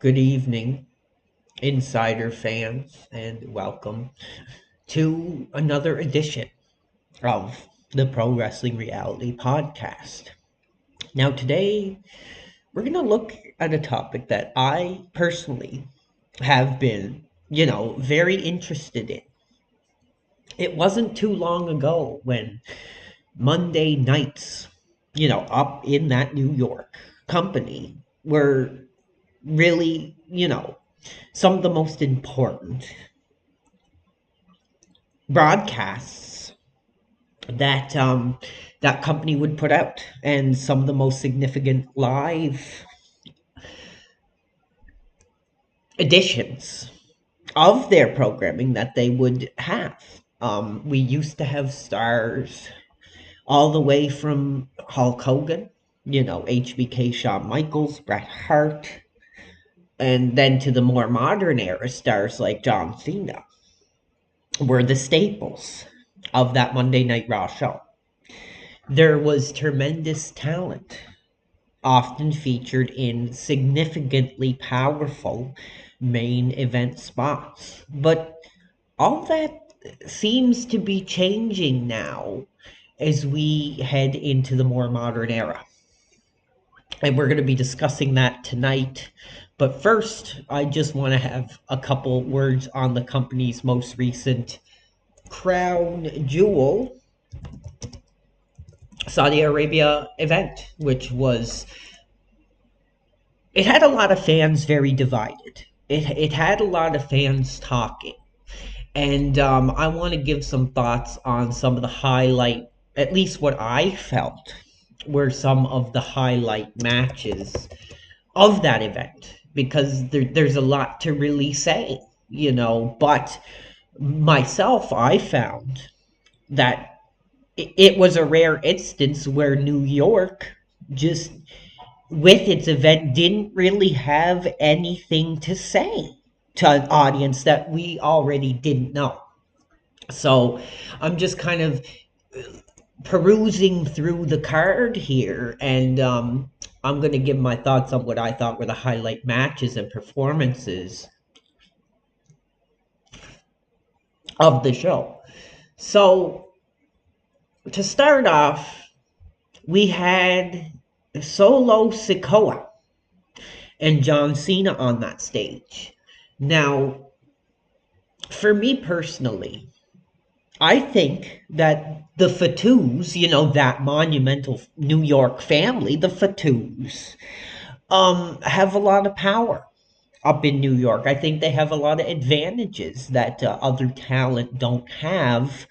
Good evening, Insider fans, and welcome to another edition of the Pro Wrestling Reality Podcast. Now, today we're going to look at a topic that I personally have been, very interested in. It wasn't too long ago when Monday nights, up in that New York company were really, some of the most important broadcasts that company would put out, and some of the most significant live editions of their programming that they would have. We used to have stars all the way from Hulk Hogan, HBK, Shawn Michaels, Bret Hart, and then to the more modern era stars like John Cena were the staples of that Monday Night Raw show. There was tremendous talent, often featured in significantly powerful main event spots. But all that seems to be changing now as we head into the more modern era. And we're going to be discussing that tonight. But first, I just want to have a couple words on the company's most recent crown jewel Saudi Arabia event, which was, it had a lot of fans very divided. It had a lot of fans talking. And I want to give some thoughts on some of the highlight, at least what I felt were some of the highlight matches of that event, because there's a lot to really say, but myself, I found that it was a rare instance where New York just, with its event, didn't really have anything to say to an audience that we already didn't know. So I'm just kind of perusing through the card here, and I'm going to give my thoughts on what I thought were the highlight matches and performances of the show. So to start off, we had Solo Sikoa and John Cena on that stage. Now, for me personally, I think that the Fatus, that monumental New York family, the Fatus, have a lot of power up in New York. I think they have a lot of advantages that other talent don't have.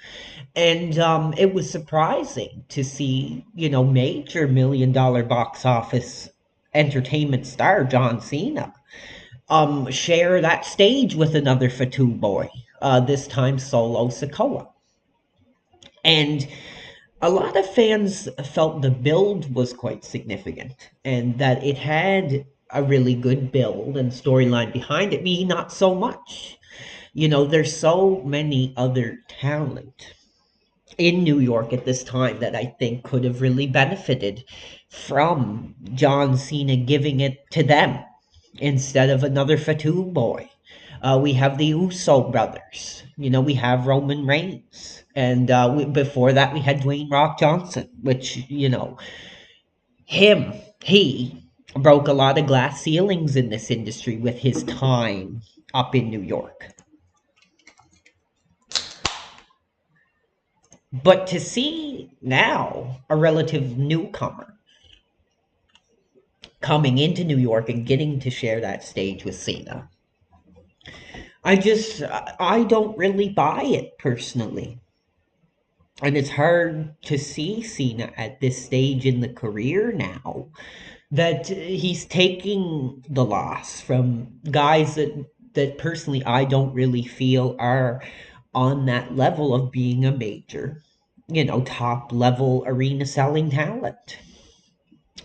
And it was surprising to see, major $1 million box office entertainment star John Cena share that stage with another Fatu boy, this time Solo Sikoa. And a lot of fans felt the build was quite significant and that it had a really good build and storyline behind it. Me, not so much. There's so many other talent in New York at this time that I think could have really benefited from John Cena giving it to them instead of another Fatu boy. We have the Uso brothers. We have Roman Reigns. And before that, we had Dwayne Rock Johnson, which, he broke a lot of glass ceilings in this industry with his time up in New York. But to see now a relative newcomer coming into New York and getting to share that stage with Cena, I don't really buy it personally. And it's hard to see Cena at this stage in the career now that he's taking the loss from guys that personally I don't really feel are on that level of being a major, top level arena selling talent.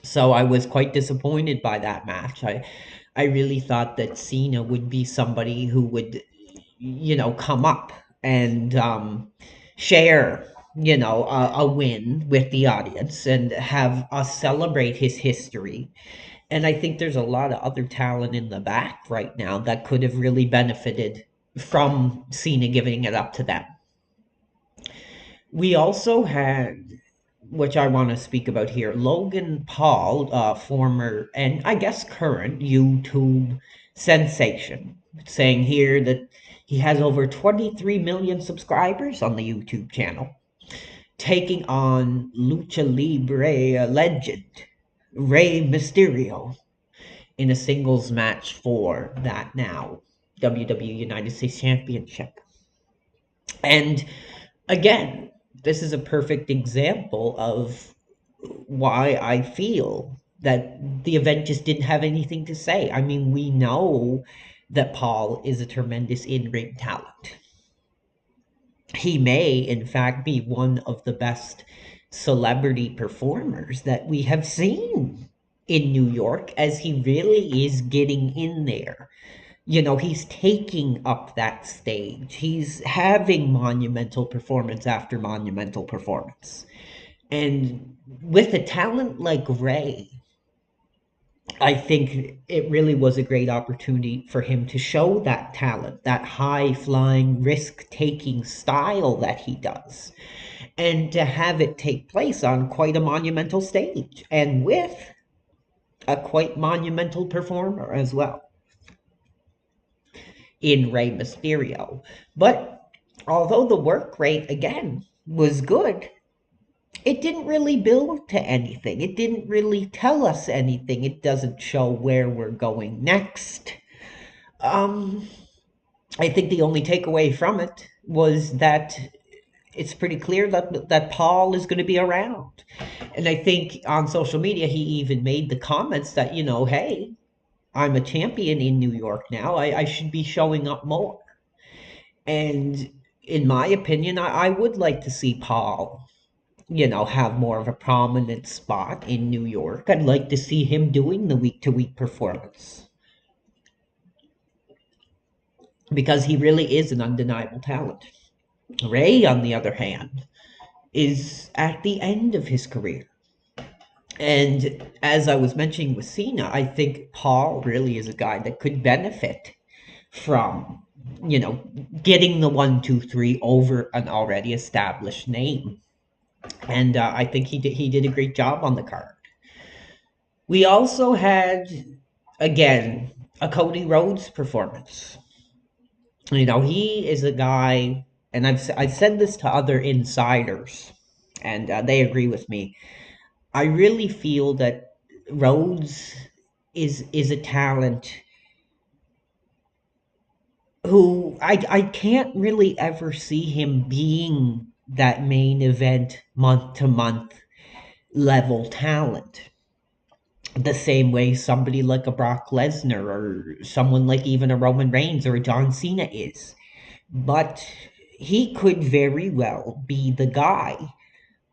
So I was quite disappointed by that match. I really thought that Cena would be somebody who would, come up and share, a win with the audience and have us celebrate his history And I think there's a lot of other talent in the back right now that could have really benefited from Cena giving it up to them. We also had, which I want to speak about here, Logan Paul, former and I guess current YouTube sensation, saying here that he has over 23 million subscribers on the YouTube channel, taking on Lucha Libre legend Rey Mysterio in a singles match for that now WWE United States Championship. And again, this is a perfect example of why I feel that the event just didn't have anything to say. I mean, we know that Paul is a tremendous in-ring talent. He may, in fact, be one of the best celebrity performers that we have seen in New York, as he really is getting in there. You know, he's taking up that stage. He's having monumental performance after monumental performance. And with a talent like Ray, I think it really was a great opportunity for him to show that talent, that high flying, risk taking style that he does, and to have it take place on quite a monumental stage and with a quite monumental performer as well in Rey Mysterio. But although the work rate again was good, it didn't really build to anything. It didn't really tell us anything. It doesn't show where we're going next. Um, I think the only takeaway from it was that it's pretty clear that Paul is going to be around. And I think on social media he even made the comments that, hey, I'm a champion in New York now. I should be showing up more. And in my opinion, I would like to see Paul, have more of a prominent spot in New York. I'd like to see him doing the week to week performance because he really is an undeniable talent. Ray, on the other hand, is at the end of his career. And as I was mentioning with Cena, I think Paul really is a guy that could benefit from, getting the 1, 2, 3 over an already established name. And I think he did a great job on the card. We also had, again, a Cody Rhodes performance. He is a guy, and I've said this to other insiders, and they agree with me. I really feel that Rhodes is a talent who I can't really ever see him being that main event month to month level talent. The same way somebody like a Brock Lesnar or someone like even a Roman Reigns or a John Cena is. But he could very well be the guy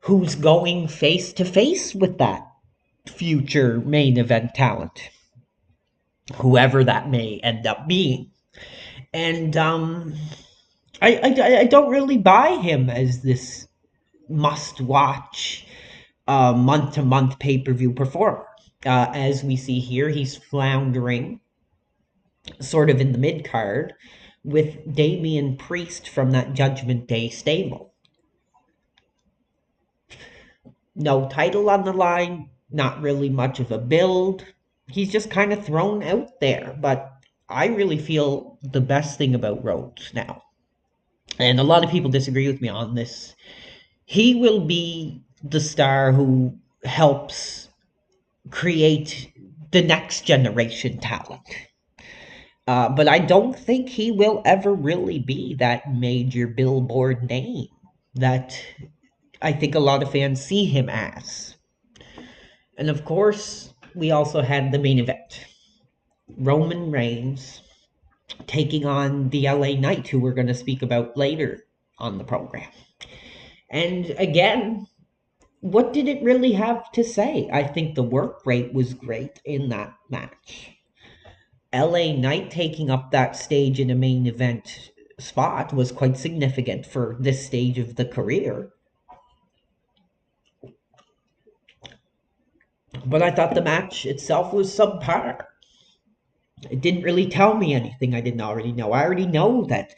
who's going face to face with that future main event talent, whoever that may end up being. And I don't really buy him as this must watch month to month pay per view performer. As we see here, he's floundering sort of in the mid card with Damian Priest from that Judgment Day stable. No title on the line, not really much of a build. He's just kind of thrown out there. But I really feel the best thing about Rhodes now, and a lot of people disagree with me on this, he will be the star who helps create the next generation talent. But I don't think he will ever really be that major billboard name that I think a lot of fans see him as. And of course, we also had the main event, Roman Reigns taking on the LA Knight, who we're going to speak about later on the program. And again, what did it really have to say? I think the work rate was great in that match. LA Knight taking up that stage in a main event spot was quite significant for this stage of the career. But I thought the match itself was subpar. It didn't really tell me anything I didn't already know. I already know that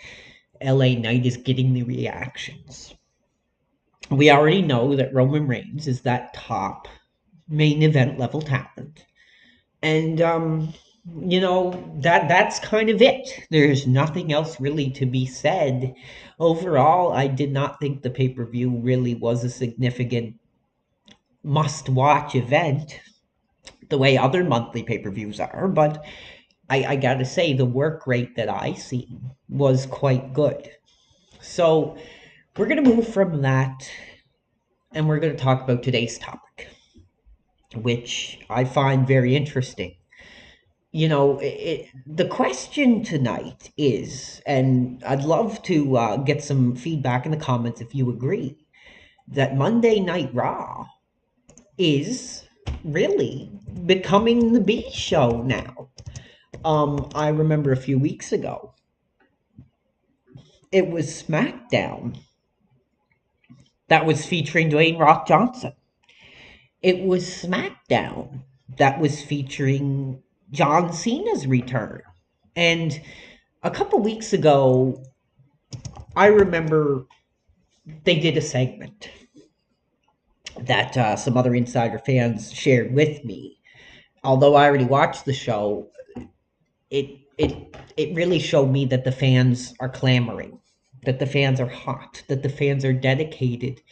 LA Knight is getting the reactions. We already know that Roman Reigns is that top main event level talent. And that's kind of it. There's nothing else really to be said. Overall, I did not think the pay-per-view really was a significant must-watch event the way other monthly pay-per-views are, but I gotta say the work rate that I see was quite good. So we're gonna move from that and we're gonna talk about today's topic, which I find very interesting. The question tonight is, and I'd love to get some feedback in the comments if you agree, that Monday Night Raw is really becoming the B show now. I remember a few weeks ago, it was SmackDown that was featuring Dwayne Rock Johnson. It was SmackDown that was featuring John Cena's return. And a couple weeks ago, I remember they did a segment that some other insider fans shared with me. Although I already watched the show, it really showed me that the fans are clamoring, that the fans are hot, that the fans are dedicated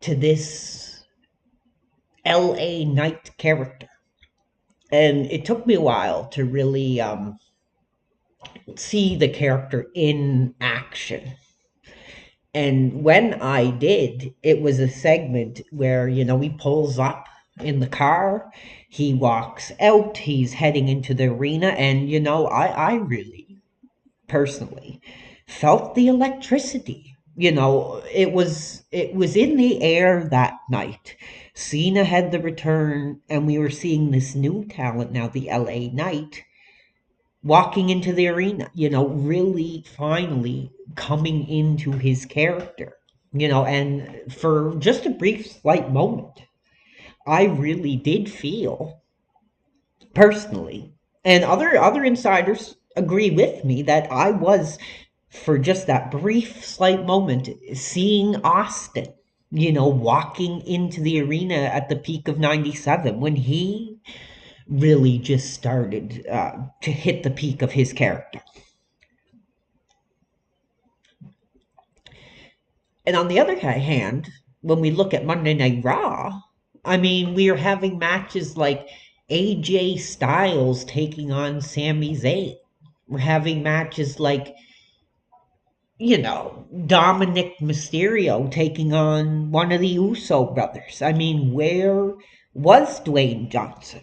to this LA Knight character. And it took me a while to really see the character in action. And when I did, it was a segment where, he pulls up in the car, he walks out, he's heading into the arena, and, I really, personally, felt the electricity. It was in the air that night. Cena had the return, and we were seeing this new talent now, the LA Knight, walking into the arena, really finally coming into his character, and for just a brief, slight moment, I really did feel personally, and other insiders agree with me, that I was, for just that brief, slight moment, seeing Austin, walking into the arena at the peak of 97 when he really just started to hit the peak of his character. And on the other hand, when we look at Monday Night Raw, I mean, we are having matches like AJ Styles taking on Sami Zayn. We're having matches like, Dominic Mysterio taking on one of the Uso brothers. I mean, where was Dwayne Johnson?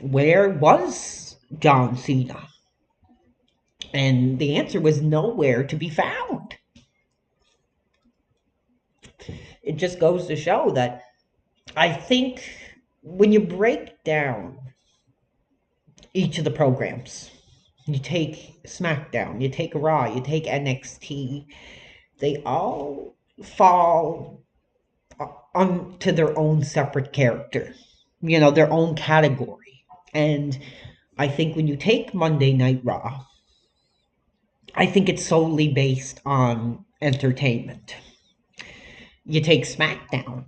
Where was John Cena? And the answer was nowhere to be found. It just goes to show that I think when you break down each of the programs, you take SmackDown, you take Raw, you take NXT, they all fall onto their own separate character, their own category. And I think when you take Monday Night Raw, I think it's solely based on entertainment. You take SmackDown,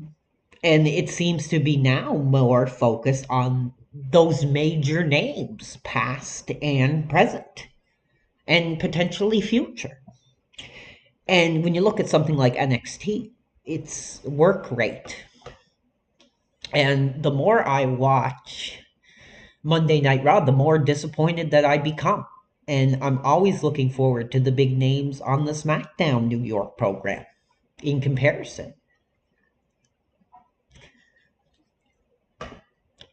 and it seems to be now more focused on those major names, past and present, and potentially future. And when you look at something like NXT, it's work rate. And the more I watch Monday Night Raw, the more disappointed that I become. And I'm always looking forward to the big names on the SmackDown New York program in comparison.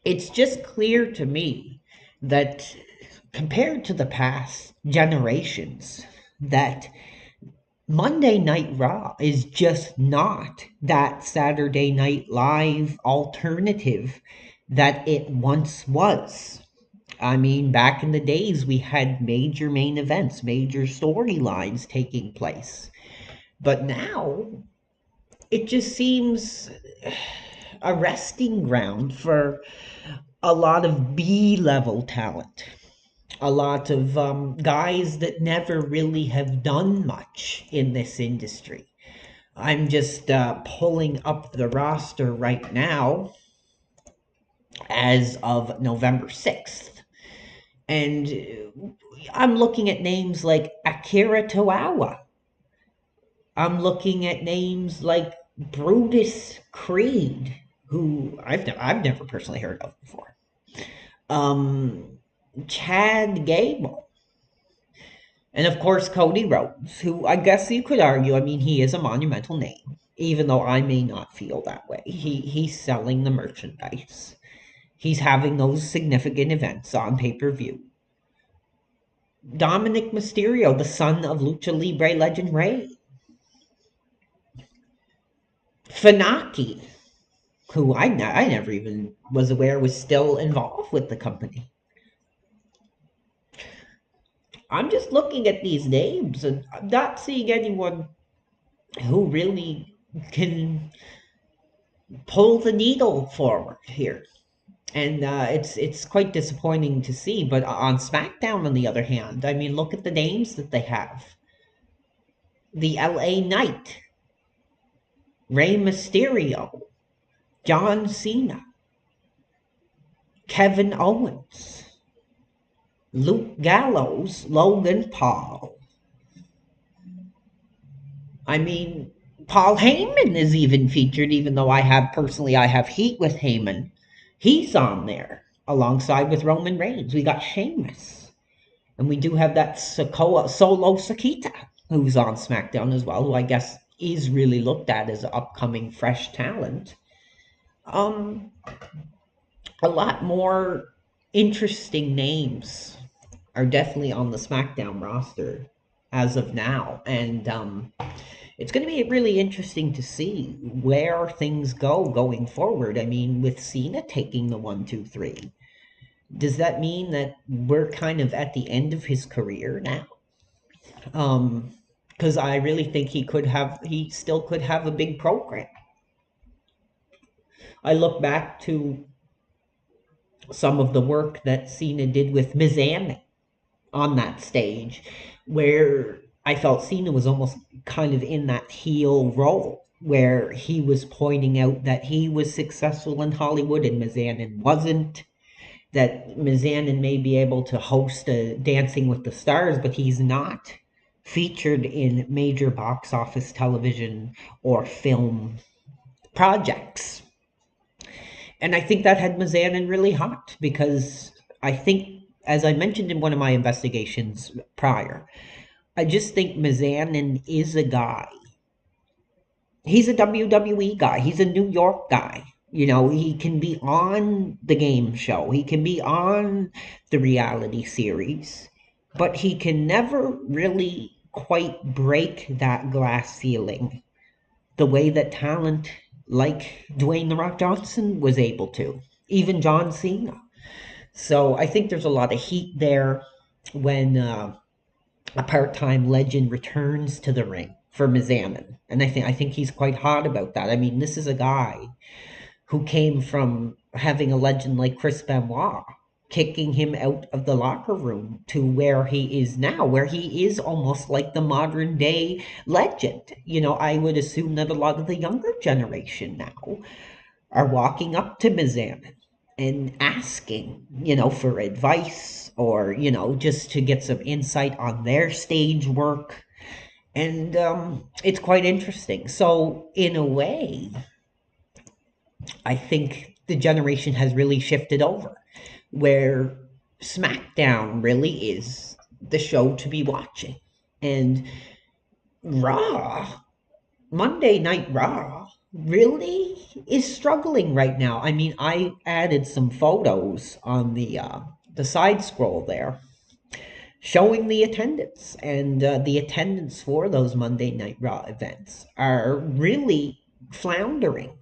It's just clear to me that compared to the past generations, that Monday Night Raw is just not that Saturday Night Live alternative that it once was. I mean, back in the days, we had major main events, major storylines taking place. But now, it just seems a resting ground for a lot of B-level talent, a lot of guys that never really have done much in this industry. I'm just pulling up the roster right now as of November 6th. And I'm looking at names like Akira Toawa. I'm looking at names like Brutus Creed, who I've never personally heard of before. Um, Chad Gable. And of course, Cody Rhodes, who I guess you could argue, I mean, he is a monumental name, even though I may not feel that way. He's selling the merchandise. He's having those significant events on pay-per-view. Dominic Mysterio, the son of Lucha Libre legend Rey. Funaki, who I never even was aware was still involved with the company. I'm just looking at these names and I'm not seeing anyone who really can pull the needle forward here. And it's quite disappointing to see. But on SmackDown, on the other hand, I mean, look at the names that they have. The LA Knight, Rey Mysterio, John Cena, Kevin Owens, Luke Gallows, Logan Paul. I mean, Paul Heyman is even featured, even though I have heat with Heyman. He's on there alongside with Roman Reigns. We got Sheamus. And we do have that Solo Sakita, who's on SmackDown as well, who I guess is really looked at as upcoming fresh talent. A lot more interesting names are definitely on the SmackDown roster as of now. And it's going to be really interesting to see where things go going forward. I mean, with Cena taking the 1, 2, 3, does that mean that we're kind of at the end of his career now? Because I really think he still could have a big program. I look back to some of the work that Cena did with Mizan on that stage, where I felt Cena was almost kind of in that heel role, where he was pointing out that he was successful in Hollywood and Mizanin wasn't, that Mizanin may be able to host a Dancing with the Stars, but he's not featured in major box office television or film projects. And I think that had Mizanin really hot because I think, as I mentioned in one of my investigations prior, I just think Mizanin is a guy. He's a WWE guy. He's a New York guy. You know, he can be on the game show. He can be on the reality series. But he can never really quite break that glass ceiling the way that talent like Dwayne "The Rock" Johnson was able to. Even John Cena. So I think there's a lot of heat there when a part-time legend returns to the ring for Mizanin. And I think he's quite hot about that. I mean, this is a guy who came from having a legend like Chris Benoit kicking him out of the locker room to where he is now, where he is almost like the modern day legend. You know, I would assume that a lot of the younger generation now are walking up to Mizanin and asking, you know, for advice or, you know, just to get some insight on their stage work. And it's quite interesting. So, in a way, I think the generation has really shifted over, where SmackDown really is the show to be watching. And Raw, Monday Night Raw, really is struggling right now. I mean, I added some photos on the side scroll there showing the attendance, and the attendance for those Monday Night Raw events are really floundering.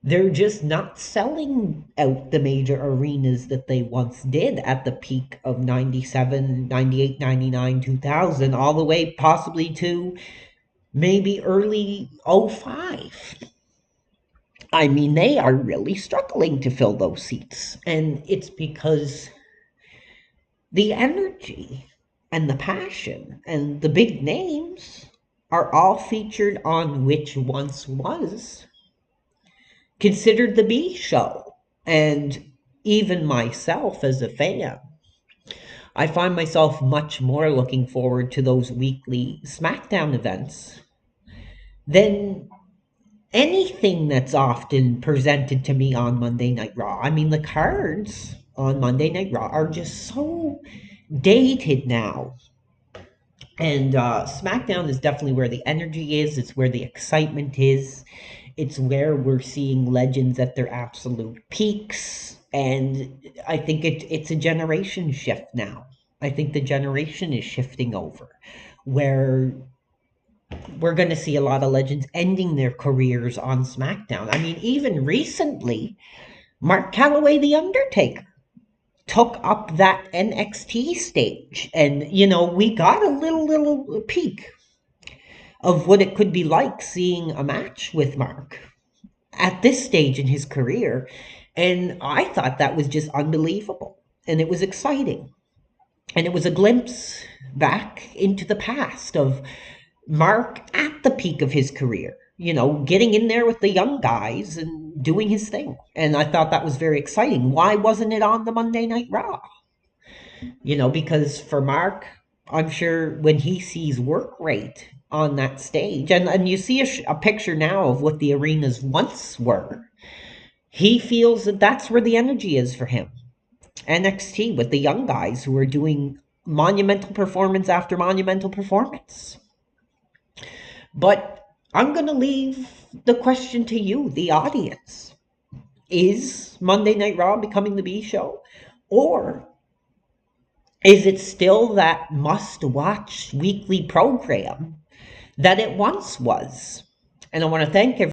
They're just not selling out the major arenas that they once did at the peak of 97, 98, 99, 2000, all the way possibly to maybe early '05. I mean, they are really struggling to fill those seats. And it's because the energy and the passion and the big names are all featured on which once was considered the B show. And even myself as a fan, I find myself much more looking forward to those weekly SmackDown events than anything that's often presented to me on Monday Night Raw. I mean, the cards on Monday Night Raw are just so dated now. And SmackDown is definitely where the energy is, it's where the excitement is, it's where we're seeing legends at their absolute peaks. And I think it's a generation shift now. I think the generation is shifting over, where we're going to see a lot of legends ending their careers on SmackDown. I mean, even recently, Mark Calloway, The Undertaker, took up that NXT stage. And, we got a little peek of what it could be like seeing a match with Mark at this stage in his career. And I thought that was just unbelievable. And it was exciting. And it was a glimpse back into the past of Mark at the peak of his career, getting in there with the young guys and doing his thing. And I thought that was very exciting. Why wasn't it on the Monday Night Raw? Because for Mark, I'm sure when he sees work rate on that stage, and you see a picture now of what the arenas once were, he feels that that's where the energy is for him. NXT with the young guys who are doing monumental performance after monumental performance. But I'm going to leave the question to you, the audience. Is Monday Night Raw becoming the B show? Or is it still that must watch weekly program that it once was? And I want to thank everyone